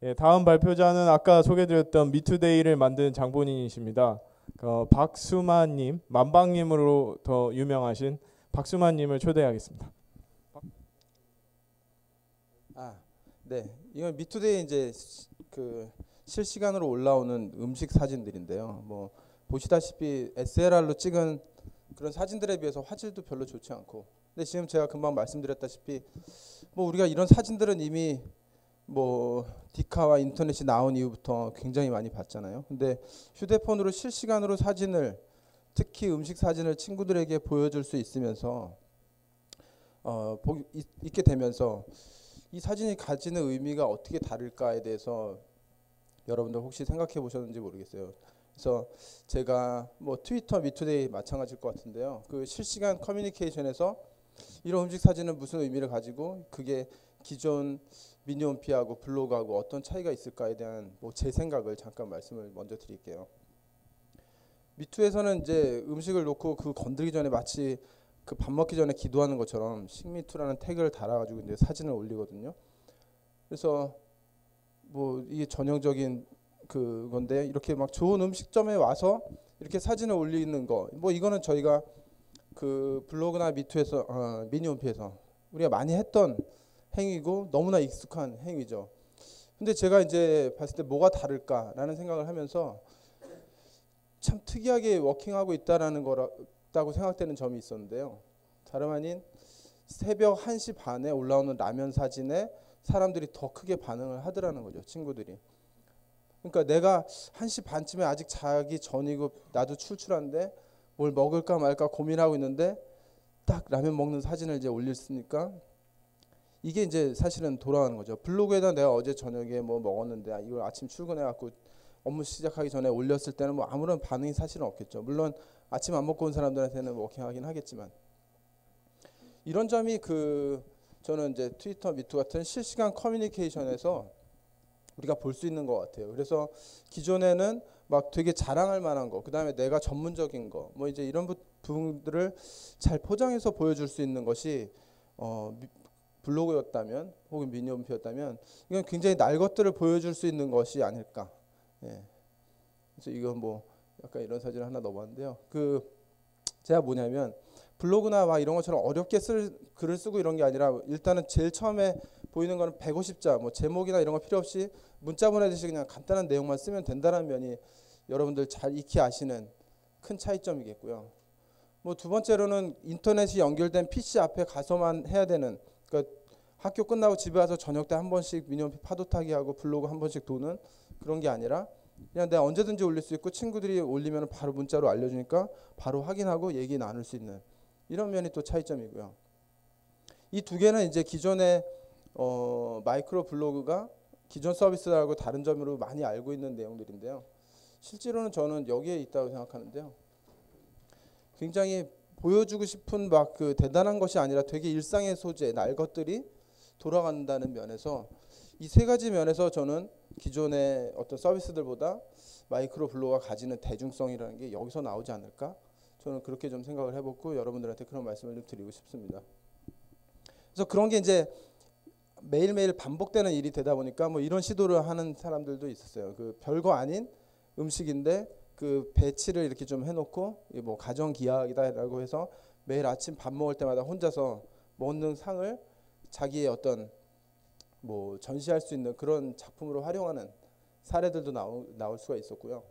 예, 다음 발표자는 아까 소개드렸던 미투데이를 만든 장본인이십니다. 박수만님, 만방님으로 더 유명하신 박수만님을 초대하겠습니다. 네. 이건 미투데이 이제 그 실시간으로 올라오는 음식 사진들인데요. 뭐 보시다시피 SLR로 찍은 그런 사진들에 비해서 화질도 별로 좋지 않고. 근데 지금 제가 금방 말씀드렸다시피 뭐 우리가 이런 사진들은 이미 뭐 디카와 인터넷이 나온 이후부터 굉장히 많이 봤잖아요. 근데 휴대폰으로 실시간으로 사진을, 특히 음식 사진을 친구들에게 보여줄 수 있으면서 있게 되면서 이 사진이 가지는 의미가 어떻게 다를까에 대해서 여러분들 혹시 생각해 보셨는지 모르겠어요. 그래서 제가 뭐 트위터 미투데이 마찬가지일 것 같은데요. 그 실시간 커뮤니케이션에서 이런 음식 사진은 무슨 의미를 가지고 그게 기존 미니홈피하고 블로그하고 어떤 차이가 있을까에 대한 뭐 제 생각을 잠깐 말씀을 먼저 드릴게요. 미투에서는 이제 음식을 놓고 그 건드리기 전에 마치 그 밥 먹기 전에 기도하는 것처럼 식미투라는 태그를 달아가지고 이제 사진을 올리거든요. 그래서 뭐 이게 전형적인 그건데 이렇게 막 좋은 음식점에 와서 이렇게 사진을 올리는 거, 뭐 이거는 저희가 그 블로그나 미투에서 미니홈피에서 우리가 많이 했던 행위고 너무나 익숙한 행위죠. 근데 제가 이제 봤을 때 뭐가 다를까라는 생각을 하면서 참 특이하게 워킹하고 있다라는 거라고 생각되는 점이 있었는데요. 다름 아닌 새벽 1시 반에 올라오는 라면 사진에 사람들이 더 크게 반응을 하더라는 거죠. 친구들이. 그러니까 내가 1시 반쯤에 아직 자기 전이고 나도 출출한데 뭘 먹을까 말까 고민하고 있는데 딱 라면 먹는 사진을 이제 올렸으니까 이게 이제 사실은 돌아가는 거죠. 블로그에다 내가 어제 저녁에 뭐 먹었는데 이걸 아침 출근해 갖고 업무 시작하기 전에 올렸을 때는 뭐 아무런 반응이 사실은 없겠죠. 물론 아침 안 먹고 온 사람들한테는 워킹하긴 하겠지만 이런 점이 저는 이제 트위터 미투 같은 실시간 커뮤니케이션에서 우리가 볼 수 있는 것 같아요. 그래서 기존에는 막 되게 자랑할 만한 거, 그 다음에 내가 전문적인 거, 뭐 이제 이런 부분들을 잘 포장해서 보여줄 수 있는 것이 블로그였다면 혹은 미니홈피였다면 이건 굉장히 날 것들을 보여줄 수 있는 것이 아닐까. 예. 그래서 이건 뭐 약간 이런 사진을 하나 넣어봤는데요. 제가 뭐냐면 블로그나 막 이런 것처럼 어렵게 글을 쓰고 이런 게 아니라 일단은 제일 처음에 보이는 거는 150자, 뭐 제목이나 이런 거 필요 없이 문자 보내듯이 그냥 간단한 내용만 쓰면 된다는 면이 여러분들 잘 익히 아시는 큰 차이점이겠고요. 뭐 두 번째로는 인터넷이 연결된 PC 앞에 가서만 해야 되는, 그러니까 학교 끝나고 집에 와서 저녁 때 한 번씩 미니홈피 파도 타기 하고 블로그 한 번씩 도는 그런 게 아니라 그냥 내가 언제든지 올릴 수 있고 친구들이 올리면 바로 문자로 알려주니까 바로 확인하고 얘기 나눌 수 있는 이런 면이 또 차이점이고요. 이 두 개는 이제 기존의 마이크로 블로그가 기존 서비스하고 다른 점으로 많이 알고 있는 내용들인데요. 실제로는 저는 여기에 있다고 생각하는데요. 굉장히 보여주고 싶은 막 그 대단한 것이 아니라 되게 일상의 소재, 날 것들이 돌아간다는 면에서 이 세 가지 면에서 저는 기존의 어떤 서비스들보다 마이크로 블로그가 가지는 대중성이라는 게 여기서 나오지 않을까? 저는 그렇게 좀 생각을 해보고 여러분들한테 그런 말씀을 좀 드리고 싶습니다. 그래서 그런 게 이제 매일매일 반복되는 일이 되다 보니까 뭐 이런 시도를 하는 사람들도 있었어요. 그 별거 아닌 음식인데 그 배치를 이렇게 좀 해놓고 뭐 가정 기하학이다라고 해서 매일 아침 밥 먹을 때마다 혼자서 먹는 상을 자기의 어떤 뭐 전시할 수 있는 그런 작품으로 활용하는 사례들도 나올 수가 있었고요.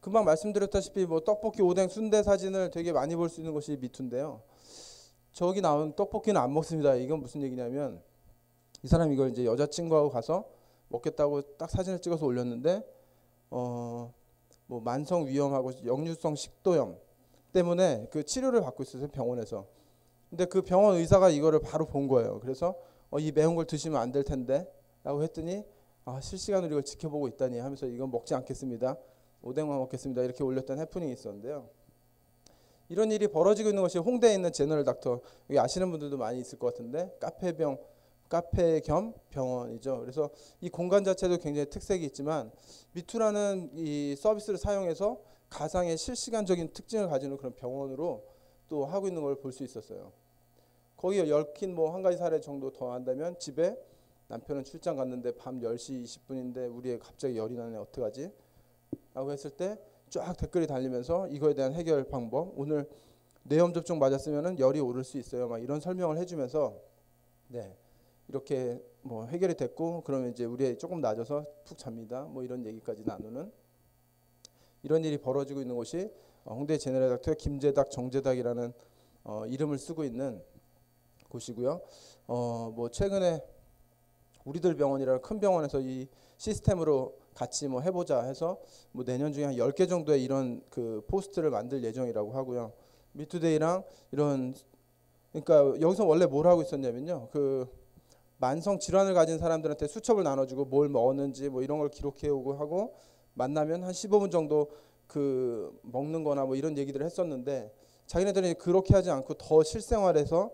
금방 말씀드렸다시피 뭐 떡볶이, 오뎅, 순대 사진을 되게 많이 볼 수 있는 것이 미투인데요. 저기 나온 떡볶이는 안 먹습니다. 이건 무슨 얘기냐면 이 사람 이걸 이제 여자친구하고 가서 먹겠다고 딱 사진을 찍어서 올렸는데 뭐 만성 위염하고 역류성 식도염 때문에 그 치료를 받고 있었어요, 병원에서. 근데 그 병원 의사가 이거를 바로 본 거예요. 그래서 이 매운 걸 드시면 안 될 텐데 라고 했더니 실시간으로 이걸 지켜보고 있다니 하면서 이건 먹지 않겠습니다, 오뎅만 먹겠습니다, 이렇게 올렸던 해프닝이 있었는데요. 이런 일이 벌어지고 있는 것이 홍대에 있는 제너럴 닥터, 여기 아시는 분들도 많이 있을 것 같은데 카페 겸 병원이죠. 그래서 이 공간 자체도 굉장히 특색이 있지만 미투라는 이 서비스를 사용해서 가상의 실시간적인 특징을 가지는 그런 병원으로 또 하고 있는 걸 볼 수 있었어요. 거기에 얽힌 뭐 한 가지 사례 정도 더 한다면 집에 남편은 출장 갔는데 밤 10시 20분인데 우리 애 갑자기 열이 나네 어떡하지? 라고 했을 때 쫙 댓글이 달리면서 이거에 대한 해결 방법, 오늘 뇌염 접종 맞았으면은 열이 오를 수 있어요. 막 이런 설명을 해주면서 네 이렇게 뭐 해결이 됐고 그러면 이제 우리 애 조금 나아져서 푹 잡니다. 뭐 이런 얘기까지 나누는 이런 일이 벌어지고 있는 곳이 홍대 제너럴 닥터 김재닥 정재닥이라는 이름을 쓰고 있는 곳이고요. 뭐 최근에 우리들 병원이라는 큰 병원에서 이 시스템으로 같이 뭐 해보자 해서 뭐 내년 중에 한 10개 정도의 이런 그 포스트를 만들 예정이라고 하고요. 미투데이랑 이런 그러니까 여기서 원래 뭘 하고 있었냐면요. 그 만성 질환을 가진 사람들한테 수첩을 나눠주고 뭘 먹었는지 뭐 이런 걸 기록해오고 하고 만나면 한 15분 정도 그 먹는 거나 뭐 이런 얘기들을 했었는데 자기네들이 그렇게 하지 않고 더 실생활에서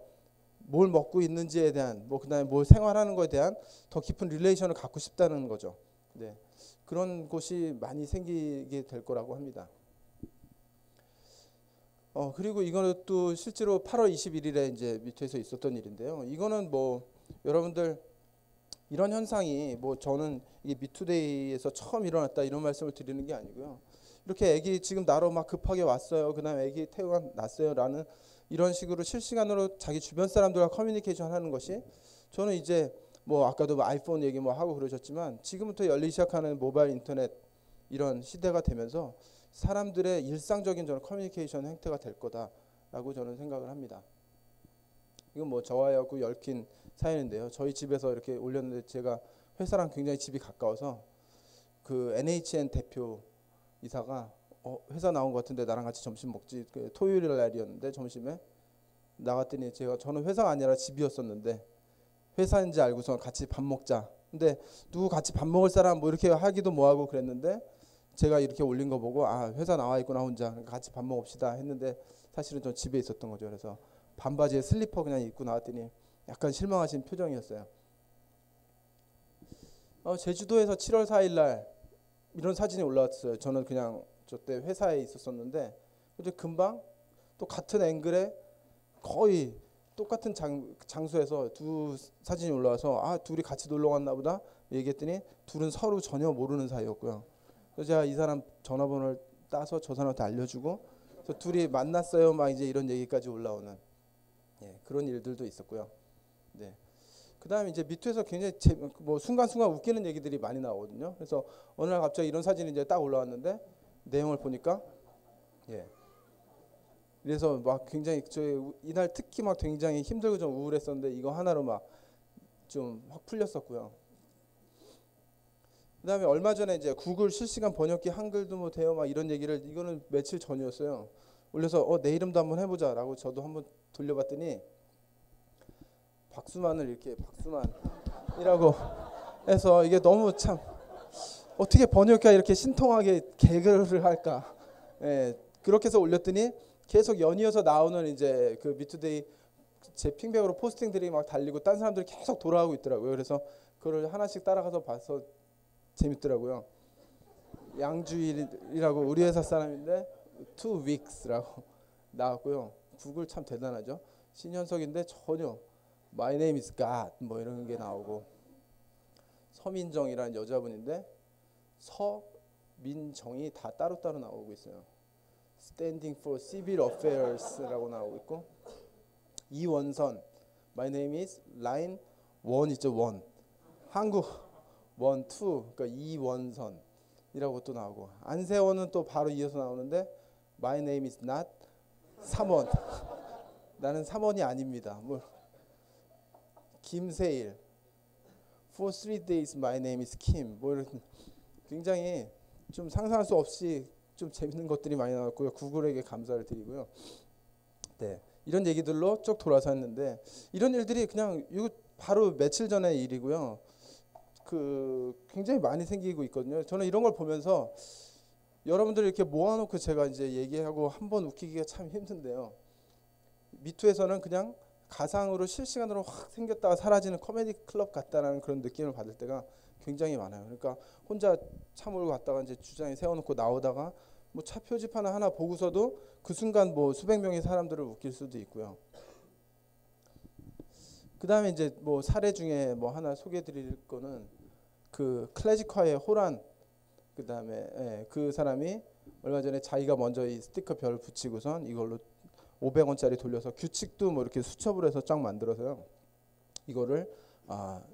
뭘 먹고 있는지에 대한 뭐 그다음에 뭘 생활하는 거에 대한 더 깊은 릴레이션을 갖고 싶다는 거죠. 네. 그런 곳이 많이 생기게 될 거라고 합니다. 그리고 이거는 또 실제로 8월 21일에 이제 미투에서 있었던 일인데요. 이거는 뭐 여러분들 이런 현상이 뭐 저는 이게 미투데이에서 처음 일어났다 이런 말씀을 드리는 게 아니고요. 이렇게 애기 지금 나로 막 급하게 왔어요. 그다음에 애기 태우가 났어요라는 이런 식으로 실시간으로 자기 주변 사람들과 커뮤니케이션 하는 것이 저는 이제 뭐 아까도 뭐 아이폰 얘기 뭐 하고 그러셨지만 지금부터 열리기 시작하는 모바일 인터넷 이런 시대가 되면서 사람들의 일상적인 저는 커뮤니케이션 행태가 될 거다라고 저는 생각을 합니다. 이건 뭐 저와하고 얽힌 사연인데요. 저희 집에서 이렇게 올렸는데 제가 회사랑 굉장히 집이 가까워서 그 NHN 대표 이사가 회사 나온 것 같은데 나랑 같이 점심 먹지. 그 토요일 날이었는데 점심에 나갔더니 저는 회사가 아니라 집이었었는데 회사인지 알고서 같이 밥 먹자. 근데 누구 같이 밥 먹을 사람 뭐 이렇게 하기도 뭐하고 그랬는데 제가 이렇게 올린 거 보고 아 회사 나와 있구나 혼자 같이 밥 먹읍시다 했는데 사실은 전 집에 있었던 거죠. 그래서 반바지에 슬리퍼 그냥 입고 나왔더니 약간 실망하신 표정이었어요. 제주도에서 7월 4일 날 이런 사진이 올라왔어요. 저는 그냥 저 때 회사에 있었었는데 근데 금방 또 같은 앵글에 거의 똑같은 장소에서 두 사진이 올라와서 아 둘이 같이 놀러 갔나 보다 얘기했더니 둘은 서로 전혀 모르는 사이였고요. 그래서 제가 이 사람 전화번호를 따서 저 사람한테 알려주고 그래서 둘이 만났어요 막 이제 이런 얘기까지 올라오는 그런 일들도 있었고요. 네. 그다음에 이제 미투에서 굉장히 뭐 순간순간 웃기는 얘기들이 많이 나오거든요. 그래서 어느 날 갑자기 이런 사진이 이제 딱 올라왔는데 내용을 보니까 그래서 막 굉장히 이날 특히 막 굉장히 힘들고 좀 우울했었는데 이거 하나로 막 좀 확 풀렸었고요. 그다음에 얼마 전에 이제 구글 실시간 번역기 한글도 뭐 돼요 막 이런 얘기를 이거는 며칠 전이었어요. 올려서 내 이름도 한번 해보자라고 저도 한번 돌려봤더니 박수만을 이렇게 박수만이라고 해서 이게 너무 참 어떻게 번역기가 이렇게 신통하게 개그를 할까? 그렇게 해서 올렸더니 계속 연이어서 나오는 이제 그 미투데이 제 핑백으로 포스팅들이 막 달리고 딴 사람들이 계속 돌아가고 있더라고요. 그래서 그걸 하나씩 따라가서 봐서 재밌더라고요. 양주일이라고 우리 회사 사람인데 2 weeks라고 나왔고요. 구글 참 대단하죠. 신현석인데 전혀 My name is God 뭐 이런 게 나오고 서민정이라는 여자분인데 서민정이 다 따로따로 나오고 있어요. Standing for Civil Affairs라고 나오고 있고 이원선 My name is line 1 있죠. 1 한국 1, 2 그러니까 이원선이라고 또 나오고 안세원은 또 바로 이어서 나오는데 My name is not 3원 나는 3원이 아닙니다. 뭐 김세일 For 3 days my name is Kim 뭐 이런 굉장히 좀 상상할 수 없이 좀 재밌는 것들이 많이 나왔고요. 구글에게 감사를 드리고요. 네, 이런 얘기들로 쭉 돌아서 했는데 이런 일들이 그냥 이거 바로 며칠 전의 일이고요. 그 굉장히 많이 생기고 있거든요. 저는 이런 걸 보면서 여러분들 이렇게 모아놓고 제가 이제 얘기하고 한 번 웃기기가 참 힘든데요. 미투에서는 그냥 가상으로 실시간으로 확 생겼다가 사라지는 코미디 클럽 같다라는 그런 느낌을 받을 때가 굉장히 많아요. 그러니까 혼자 차 몰고 갔다가 이제 주장에 세워놓고 나오다가 뭐 차 표지판 하나 보고서도 그 순간 뭐 수백 명의 사람들을 웃길 수도 있고요. 그다음에 이제 뭐 사례 중에 뭐 하나 소개해드릴 거는 그 클래식화의 호란. 그다음에 그 사람이 얼마 전에 자기가 먼저 이 스티커 별 붙이고선 이걸로 500원짜리 돌려서 규칙도 뭐 이렇게 수첩으로 해서 쫙 만들어서요. 이거를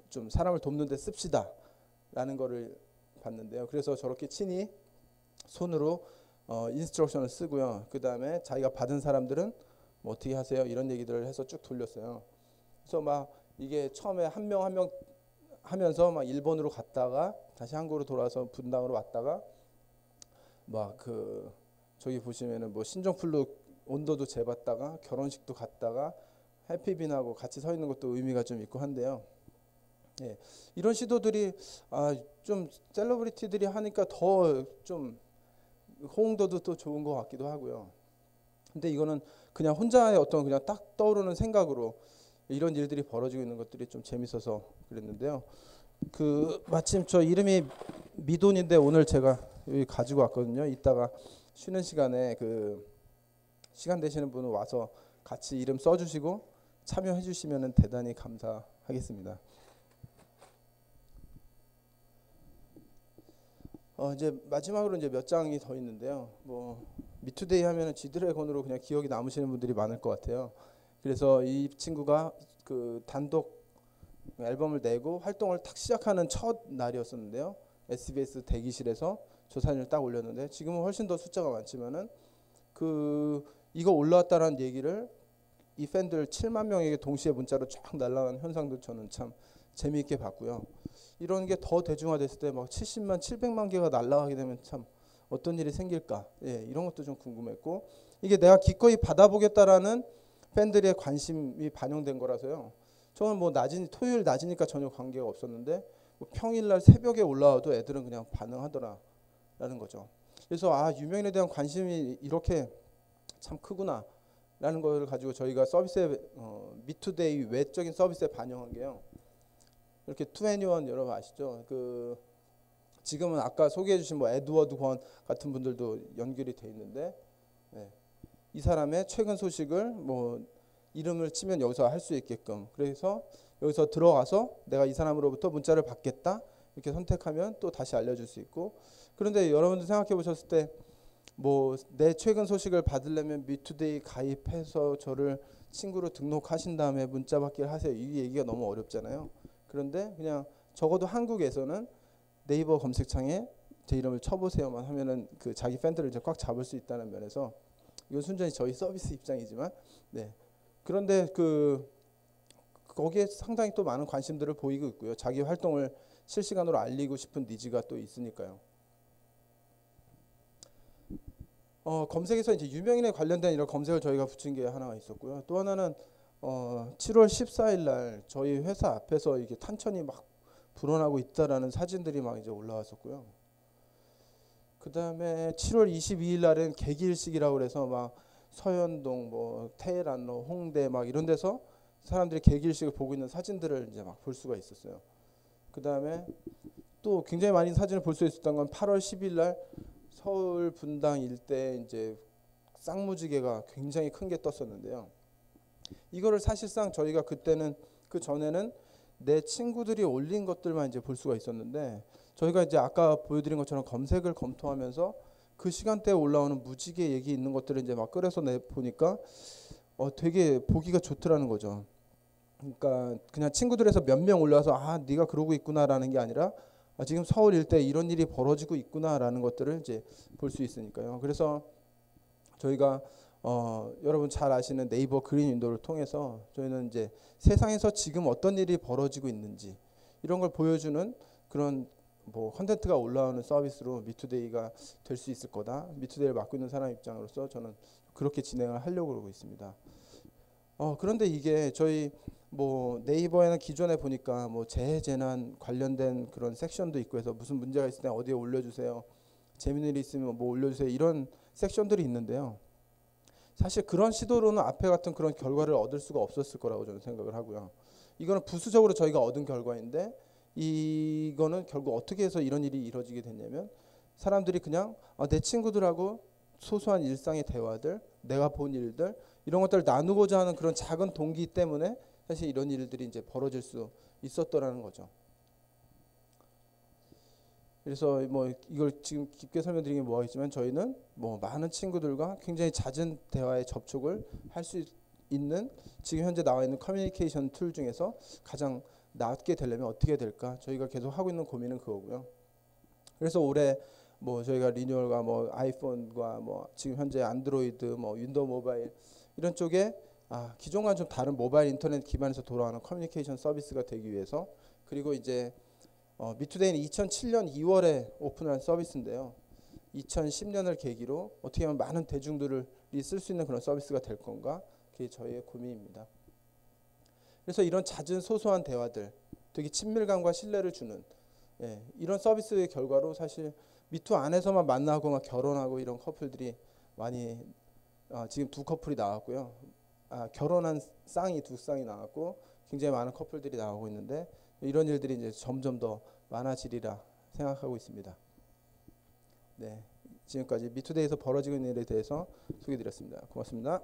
좀 사람을 돕는 데 씁시다라는 거를 봤는데요. 그래서 저렇게 친히 손으로 인스트럭션을 쓰고요. 그다음에 자기가 받은 사람들은 뭐 어떻게 하세요? 이런 얘기들을 해서 쭉 돌렸어요. 그래서 막 이게 처음에 한 명 한 명 하면서 막 일본으로 갔다가 다시 한국으로 돌아와서 분당으로 왔다가 막 그 저기 보시면은 뭐 신종플루 온도도 재봤다가 결혼식도 갔다가 해피빈하고 같이 서 있는 것도 의미가 좀 있고 한데요. 예, 이런 시도들이 좀 셀러브리티들이 하니까 더 좀 호응도도 또 좋은 것 같기도 하고요. 근데 이거는 그냥 혼자의 어떤 그냥 딱 떠오르는 생각으로 이런 일들이 벌어지고 있는 것들이 좀 재밌어서 그랬는데요. 그 마침 저 이름이 미돈인데 오늘 제가 여기 가지고 왔거든요. 이따가 쉬는 시간에 그 시간 되시는 분은 와서 같이 이름 써주시고 참여해 주시면 대단히 감사하겠습니다. 이제 마지막으로 이제 몇 장이 더 있는데요. 뭐 미투데이 하면은 지드래곤으로 그냥 기억이 남으시는 분들이 많을 것 같아요. 그래서 이 친구가 그 단독 앨범을 내고 활동을 딱 시작하는 첫 날이었었는데요. SBS 대기실에서 저 사진을 딱 올렸는데 지금은 훨씬 더 숫자가 많지만은 그 이거 올라왔다라는 얘기를 이 팬들 7만 명에게 동시에 문자로 쫙 날아가는 현상도 저는 참 재미있게 봤고요. 이런 게 더 대중화됐을 때 막 70만, 700만 개가 날아가게 되면 참 어떤 일이 생길까? 예, 이런 것도 좀 궁금했고 이게 내가 기꺼이 받아보겠다라는 팬들의 관심이 반영된 거라서요. 저는 뭐 토요일 낮이니까 전혀 관계가 없었는데 뭐 평일날 새벽에 올라와도 애들은 그냥 반응하더라라는 거죠. 그래서 유명인에 대한 관심이 이렇게 참 크구나라는 걸 가지고 저희가 서비스에 미투데이 외적인 서비스에 반영한 게요. 이렇게 2NE1 여러분 아시죠? 그 지금은 아까 소개해주신 뭐 에드워드 권 같은 분들도 연결이 돼 있는데 이 사람의 최근 소식을 뭐 이름을 치면 여기서 할 수 있게끔 그래서 여기서 들어가서 내가 이 사람으로부터 문자를 받겠다 이렇게 선택하면 또 다시 알려줄 수 있고 그런데 여러분들 생각해 보셨을 때 뭐 내 최근 소식을 받으려면 미투데이 가입해서 저를 친구로 등록하신 다음에 문자 받기를 하세요. 이 얘기가 너무 어렵잖아요. 그런데 그냥 적어도 한국에서는 네이버 검색창에 제 이름을 쳐보세요만 하면은 그 자기 팬들을 이제 꽉 잡을 수 있다는 면에서 이건 순전히 저희 서비스 입장이지만 그런데 거기에 상당히 또 많은 관심들을 보이고 있고요. 자기 활동을 실시간으로 알리고 싶은 니즈가 또 있으니까요. 검색에서 이제 유명인에 관련된 이런 검색을 저희가 붙인 게 하나가 있었고요. 또 하나는 7월 14일 날 저희 회사 앞에서 이게 탄천이 막 불어나고 있다라는 사진들이 막 이제 올라왔었고요. 그다음에 7월 22일 날은 개기일식이라고 그래서 막 서현동, 뭐 테헤란로, 홍대 막 이런 데서 사람들이 개기일식을 보고 있는 사진들을 이제 막 볼 수가 있었어요. 그다음에 또 굉장히 많이 사진을 볼 수 있었던 건 8월 10일 날 서울 분당 일대 이제 쌍무지개가 굉장히 큰 게 떴었는데요. 이거를 사실상 저희가 그때는 그 전에는 내 친구들이 올린 것들만 이제 볼 수가 있었는데 저희가 이제 아까 보여드린 것처럼 검색을 검토하면서 그 시간대에 올라오는 무지개 얘기 있는 것들을 이제 막 끌어서 내 보니까 되게 보기가 좋더라는 거죠. 그러니까 그냥 친구들에서 몇 명 올라와서 네가 그러고 있구나라는 게 아니라 지금 서울 일대에 이런 일이 벌어지고 있구나라는 것들을 이제 볼 수 있으니까요. 그래서 저희가 여러분 잘 아시는 네이버 그린 윈도우를 통해서 저희는 이제 세상에서 지금 어떤 일이 벌어지고 있는지 이런 걸 보여주는 그런 뭐 컨텐츠가 올라오는 서비스로 미투데이가 될 수 있을 거다. 미투데이를 맡고 있는 사람 입장으로서 저는 그렇게 진행을 하려고 그러고 있습니다. 그런데 이게 저희 뭐 네이버에는 기존에 보니까 뭐 재해재난 관련된 그런 섹션도 있고 해서 무슨 문제가 있을 때 어디에 올려주세요. 재미있는 일이 있으면 뭐 올려주세요. 이런 섹션들이 있는데요. 사실 그런 시도로는 앞에 같은 그런 결과를 얻을 수가 없었을 거라고 저는 생각을 하고요. 이거는 부수적으로 저희가 얻은 결과인데 이거는 결국 어떻게 해서 이런 일이 이루어지게 됐냐면 사람들이 그냥 내 친구들하고 소소한 일상의 대화들, 내가 본 일들 이런 것들을 나누고자 하는 그런 작은 동기 때문에 사실 이런 일들이 이제 벌어질 수 있었더라는 거죠. 그래서 뭐 이걸 지금 깊게 설명드리긴 뭐하겠지만 저희는 뭐 많은 친구들과 굉장히 잦은 대화에 접촉을 할 수 있는 지금 현재 나와 있는 커뮤니케이션 툴 중에서 가장 낫게 되려면 어떻게 될까? 저희가 계속 하고 있는 고민은 그거고요. 그래서 올해 뭐 저희가 리뉴얼과 뭐 아이폰과 뭐 지금 현재 안드로이드 뭐 윈도우 모바일 이런 쪽에 기존과는 좀 다른 모바일 인터넷 기반에서 돌아가는 커뮤니케이션 서비스가 되기 위해서 그리고 이제 미투데이는 2007년 2월에 오픈한 서비스인데요. 2010년을 계기로 어떻게 하면 많은 대중들이 쓸 수 있는 그런 서비스가 될 건가? 그게 저희의 고민입니다. 그래서 이런 잦은 소소한 대화들, 되게 친밀감과 신뢰를 주는 이런 서비스의 결과로 사실 미투 안에서만 만나고 막 결혼하고 이런 커플들이 많이 지금 2커플이 나왔고요. 결혼한 쌍이 2쌍이 나왔고 굉장히 많은 커플들이 나오고 있는데 이런 일들이 이제 점점 더 많아지리라 생각하고 있습니다. 네, 지금까지 미투데이에서 벌어지고 있는 일에 대해서 소개드렸습니다. 고맙습니다.